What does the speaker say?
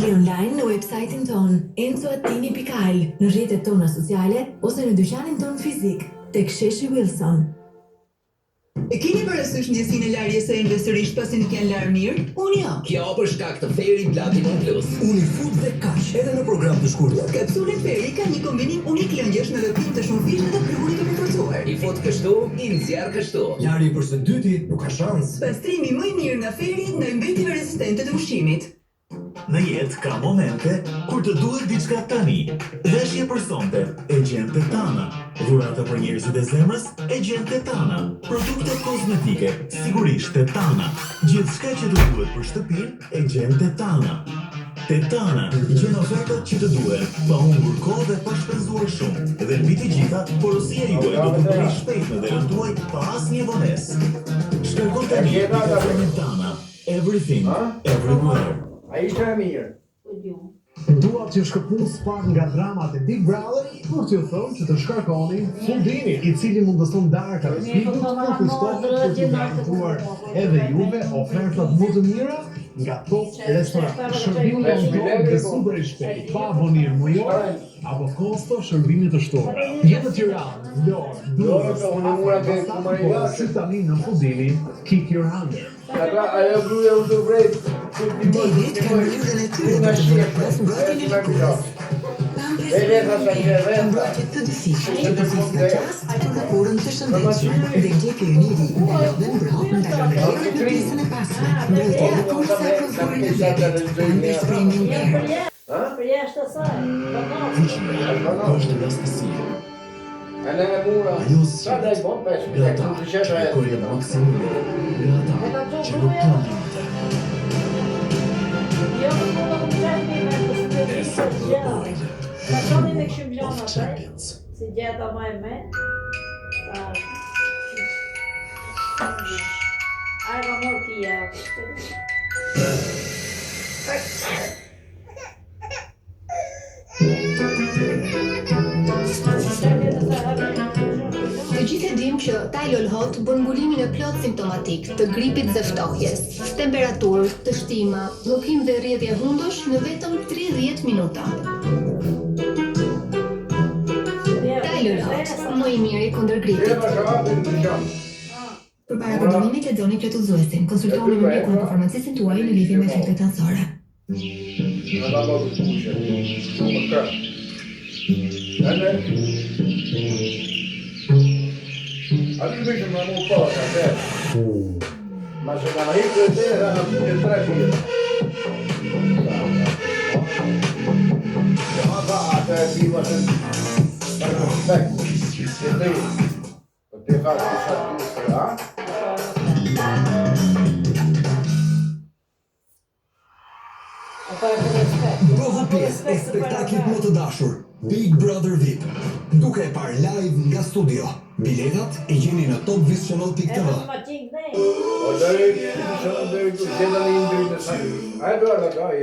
Ble online në website-in ton enzoattini.al, në rrjetet tona sociale ose në dyqanin ton fizik tek sheshi Wilson. E keni parasysh ndjesinë e larjes së investorisht pasi nuk janë larë mirë? Unë jo. Kjo për shkak të Feri Platinum Plus. Unifut dhe kaq, edhe në program të shkurtër. Kapsule Feri ka një kombinim unik lëngjesh me veprim të shumë fishte dhe pluhurit të përforcuar. I fut kështu, i nxjerr kështu. Larje për së dyti nuk ka shans. Pastrimi më i mirë nga Feri ndaj mbetjeve rezistente të ushqimit. Në jetë ka momente kur të duhet diçka tani. Veshje për sonte, e gjen Tetana. Dhurata për njerëzit e zemrës, e gjen Tetana. Produkte kozmetike, sigurisht Tetana. Gjithçka që të duhet për shtëpinë, e gjen Tetana. Tetana, gjen ofertat që të duhen, pa humbur kohë dhe pa shpenzuar shumë. Dhe mbi të gjitha, porosia juaj do të bëjë shpejt në derën tuaj pa asnjë vonesë. Shkërkon tani Tetana. Everything, everywhere. A ishte e mirë. Dua që shkëpun pak nga dramat e Big Brother për t'ju thënë që të shkarkoni fundimi i cili mund të ston darka të spikut për kushtohet për të garantuar edhe juve ofertat më të mira nga Top Restaurant. Shërbimi kontrol dhe super i shpejt, pa abonir mujor apo kosto shërbimit të shtuar. Jetë të Tiranë, Vlorë, Durrës, si tani në Fudili, Kick Your Hunger. Ajo gruaja u të vrejt. David ka mënyrën e tyre për të vërtet mbrojtjen e lëkurës. Mbrojtje të dëfishme që përfis nga qas për lëkurën të shëndetshme dhe gjeke e njëri nga lodhe mbrojt nga lëkurën në pjesën e pasme. Mbrojtje e lëkurës sa konforin e vletit, Pampers Premium Care. Për jashtë asaj. Fuqia është rastësia. Edhe e mura. Ajo Sa dhe i bon pesh. nga ata që kërkojnë maksimumi, nga ata që nuk kanë limite. Jo, për të të qenë me Esa Global Ka qoni me këshim gjana of taj, Champions. si gjeta ma e me. A e ka mor pia. Të gjithë e dim që Tylenol Hot bën ngulimin e plot simptomatik të gripit dhe ftohjes, temperaturë, të shtima, bllokim dhe rrjedhje hundosh në vetëm 30 minuta. Tylenol Hot, më i miri kundër gripit. Për para kondomimit lexoni plotëzuesin, konsultoni me mjekun apo farmacistin tuaj në lidhje me efektet anësore. Aty bishëm në mu pak, atë. Ma që nga rritë të të në punë 3 pjetë. Që ma tha atë e piva që të respekt. Që të i. Për të ka të shatë të së, a? Provo pjesë e spektaklit më të dashur, Big Brother VIP. Duke e parë live nga studio. Biletat e gjeni në topvisional.tv. O deri, që në deri, që në deri, që në deri, që në deri,